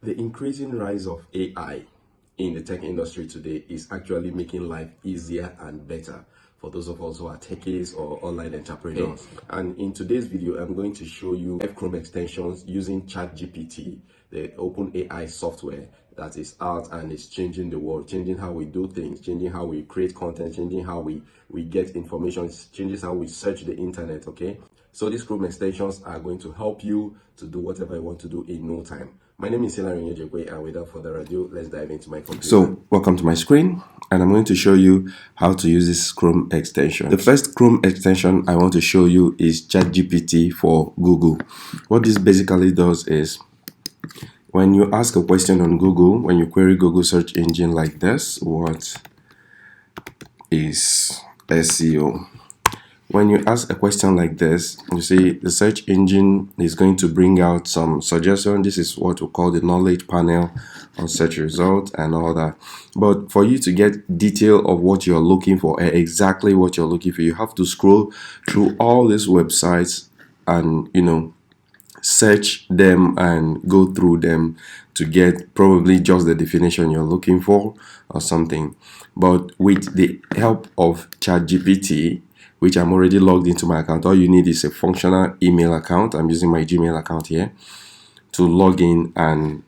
The increasing rise of AI in the tech industry today is actually making life easier and better for those of us who are techies or online entrepreneurs. And in today's video, I'm going to show you Chrome extensions using ChatGPT, the open AI software that is out and is changing the world, changing how we do things, changing how we create content, changing how we get information, changes how we search the internet. Okay, so these Chrome extensions are going to help you to do whatever you want to do in no time. My name is Hilarium Digital, and without further ado, let's dive into my computer. So welcome to my screen, and I'm going to show you how to use this Chrome extension. The first Chrome extension I want to show you is ChatGPT for Google. What this basically does is, when you ask a question on Google, when you query Google search engine like this, what is SEO? When you ask a question like this, you see the search engine is going to bring out some suggestion. This is what we call the knowledge panel on search results and all that. But for you to get detail of what you're looking for, exactly what you're looking for, you have to scroll through all these websites and, search them and go through them to get probably just the definition you're looking for or something. But with the help of ChatGPT, which I'm already logged into my account, all you need is a functional email account. I'm using my Gmail account here to log in, and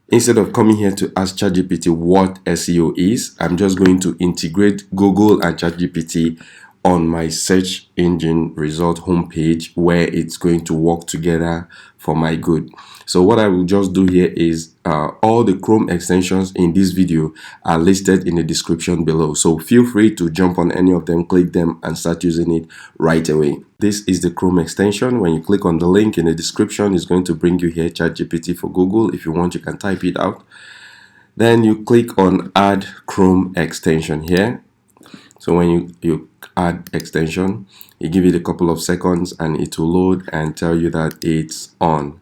instead of coming here to ask ChatGPT what SEO is, I'm just going to integrate Google and ChatGPT on my search engine result homepage, where it's going to work together for my good. So what I will just do here is all the Chrome extensions in this video are listed in the description below. So feel free to jump on any of them, click them, and start using it right away. This is the Chrome extension. When you click on the link in the description, it's going to bring you here, ChatGPT for Google. If you want, you can type it out. Then you click on Add Chrome Extension here. So when you add extension, you give it a couple of seconds and it will load and tell you that it's on.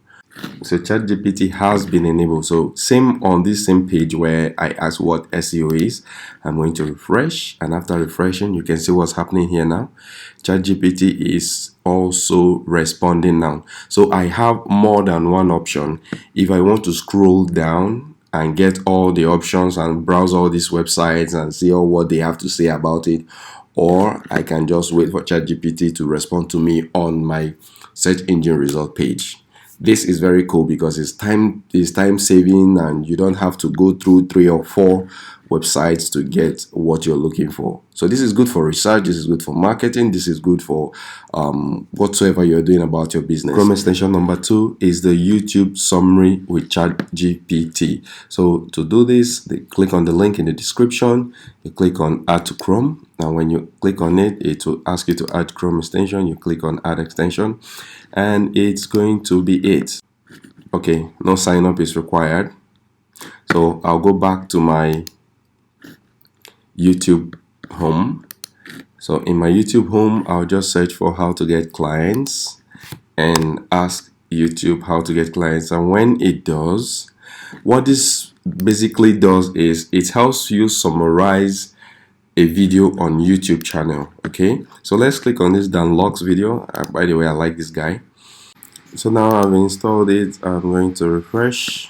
So ChatGPT has been enabled. So same on this same page where I asked what SEO is, I'm going to refresh, and after refreshing, you can see what's happening here now. ChatGPT is also responding now. So I have more than one option. If I want to scroll down and get all the options and browse all these websites and see all what they have to say about it, or I can just wait for ChatGPT to respond to me on my search engine result page. This is very cool because it's time saving, and you don't have to go through 3 or 4 websites to get what you're looking for. So this is good for research, this is good for marketing, this is good for whatsoever you're doing about your business. Chrome extension number 2 is the YouTube summary with ChatGPT. So to do this, click on the link in the description, you click on add to Chrome. Now when you click on it, it will ask you to add Chrome extension. You click on add extension, and it's going to be it. Okay, no sign up is required. So I'll go back to my YouTube home. So in my YouTube home, I'll just search for how to get clients and ask YouTube how to get clients. And when it does, what this basically does is it helps you summarize a video on YouTube channel. Okay, so let's click on this Dan Locks video. By the way, I like this guy. So now I've installed it. I'm going to refresh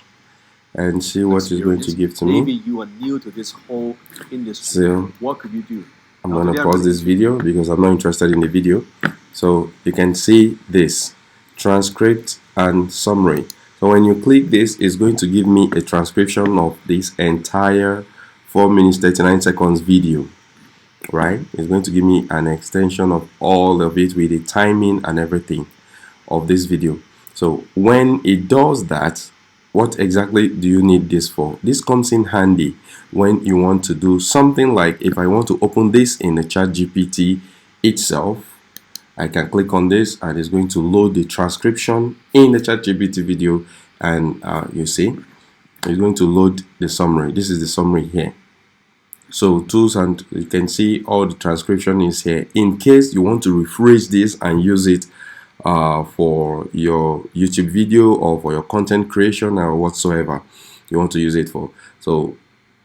and see what it's going to give to me. Maybe you are new to this whole industry. So what could you do? I'm going to pause this video because I'm not interested in the video. So you can see this transcript and summary. So when you click this, it's going to give me a transcription of this entire 4 minutes 39 seconds video, right? It's going to give me an extension of all of it with the timing and everything of this video. So when it does that, what exactly do you need this for? This comes in handy when you want to do something like, if I want to open this in the ChatGPT itself, I can click on this and it's going to load the transcription in the ChatGPT video, and you see it's going to load the summary. This is the summary here. So tools, and you can see all the transcription is here. In case you want to rephrase this and use it for your YouTube video or for your content creation or whatsoever you want to use it for. So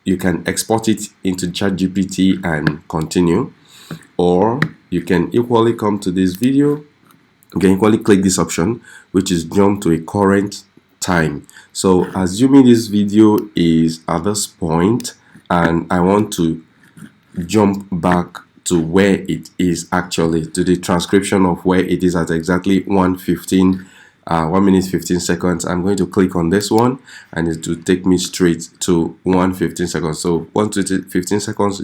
you can export it into ChatGPT and continue, or you can equally come to this video. You can equally click this option, which is jump to a current time. So assuming this video is at this point and I want to jump back to where it is actually, to the transcription of where it is at exactly 1 minute 15 seconds, I'm going to click on this one and it will take me straight to 1:15 seconds. So 1:15 seconds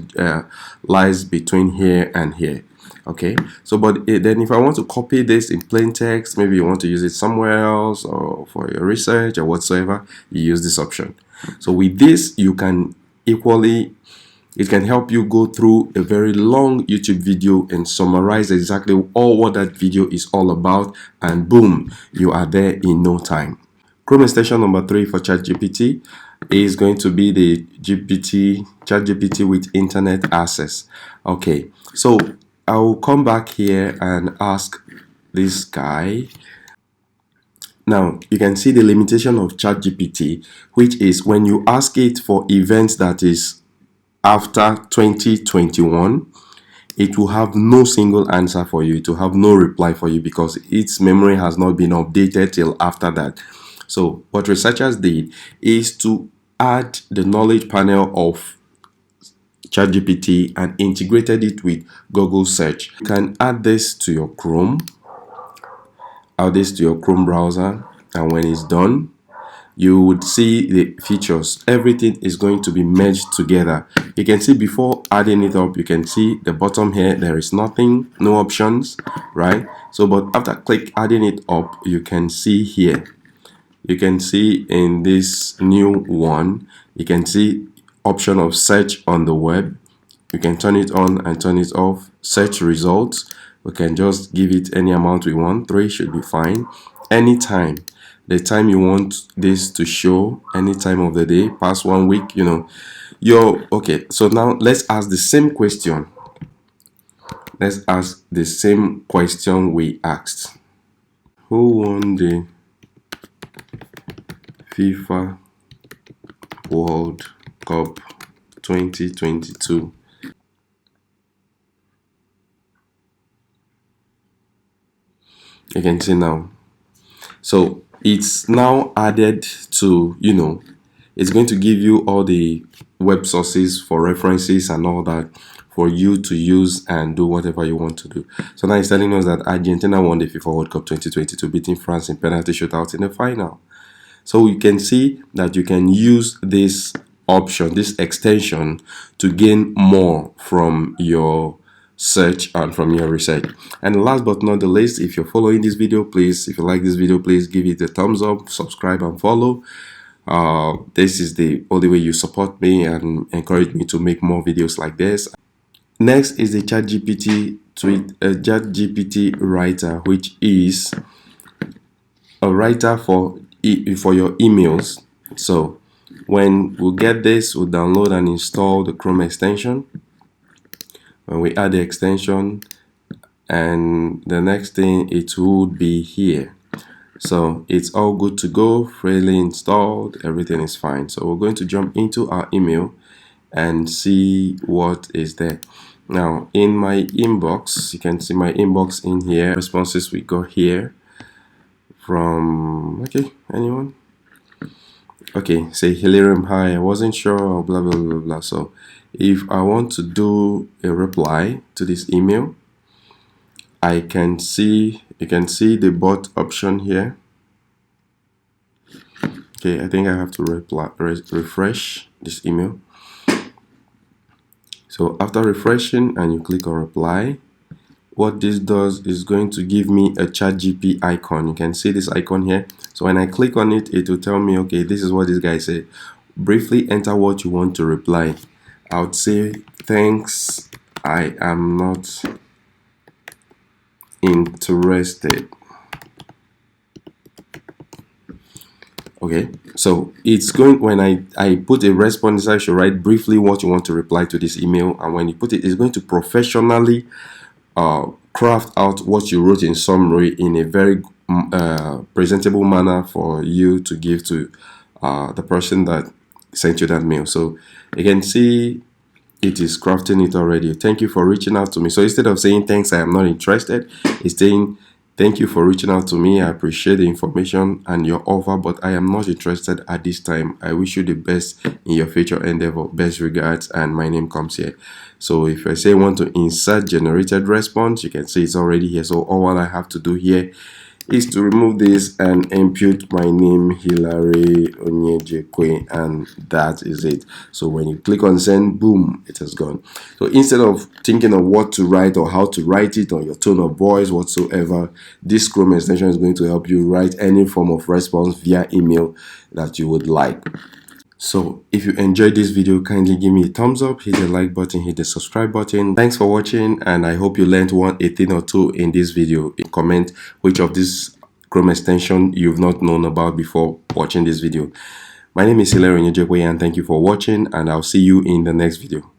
lies between here and here. Okay, so then if I want to copy this in plain text, maybe you want to use it somewhere else or for your research or whatsoever, you use this option. So with this, you can it can help you go through a very long YouTube video and summarize exactly what that video is all about, and boom, you are there in no time. Chrome extension number 3 for ChatGPT is going to be the ChatGPT with internet access. Okay, so I will come back here and ask this guy. Now, you can see the limitation of ChatGPT, which is when you ask it for events that is after 2021, it will have no single answer for you. It will have no reply for you because its memory has not been updated till after that. So what researchers did is to add the knowledge panel of ChatGPT and integrated it with Google search. You can add this to your Chrome, browser, and when it's done, you would see the features. Everything is going to be merged together. You can see before adding it up, you can see the bottom here, there is nothing, no options, right? So, but after adding it up, you can see here, you can see in this new one, you can see option of search on the web. You can turn it on and turn it off. Search results, we can just give it any amount we want. 3 should be fine. Anytime, the time you want this to show, any time of the day, past 1 week, okay. So now let's ask the same question. Let's ask the same question we asked. Who won the FIFA World Cup 2022? You can see now. So it's now added to, it's going to give you all the web sources for references and all that for you to use and do whatever you want to do. So now it's telling us that Argentina won the FIFA World Cup 2022, beating France in penalty shootout in the final. So you can see that you can use this option, this extension, to gain more from your search and from your research. And last but not the least, if you're following this video, please, if you like this video, please give it a thumbs up, subscribe and follow. This is the only way you support me and encourage me to make more videos like this. Next is the ChatGPT Writer, which is a writer for your emails. So when we get this, we'll download and install the Chrome extension. When we add the extension, and the next thing, it would be here. So it's all good to go, freely installed, everything is fine. So we're going to jump into our email and see what is there. Now in my inbox, you can see my inbox in here, responses we got here from, okay, anyone? Okay, say Hilarium, hi, I wasn't sure, blah blah blah blah. So if I want to do a reply to this email, you can see the bot option here. Okay, I think I have to refresh this email. So after refreshing and you click on reply, what this does is going to give me a ChatGPT icon. You can see this icon here. So when I click on it, it will tell me, okay, this is what this guy said. Briefly enter what you want to reply. I would say, thanks, I am not interested. Okay, so it's going, when I put a response, I should write briefly what you want to reply to this email, and when you put it, it's going to professionally craft out what you wrote in summary in a very presentable manner for you to give to the person that sent you that mail. So you can see it is crafting it already. Thank you for reaching out to me. So instead of saying thanks, I am not interested, it's saying Thank you for reaching out to me. I appreciate the information and your offer, but I am not interested at this time. I wish you the best in your future endeavor. Best regards, and my name comes here. So if I say want to insert generated response, you can see it's already here. So all I have to do here is to remove this and input my name, Hilary Onyejekwe, and that is it. So when you click on send, boom, it has gone. So instead of thinking of what to write or how to write it or your tone of voice whatsoever, this Chrome extension is going to help you write any form of response via email that you would like. So if you enjoyed this video, kindly give me a thumbs up, hit the like button, hit the subscribe button. Thanks for watching, and I hope you learned a thing or two in this video. Comment which of this Chrome extension you've not known about before watching this video. My name is Hilarium Digital, and thank you for watching, and I'll see you in the next video.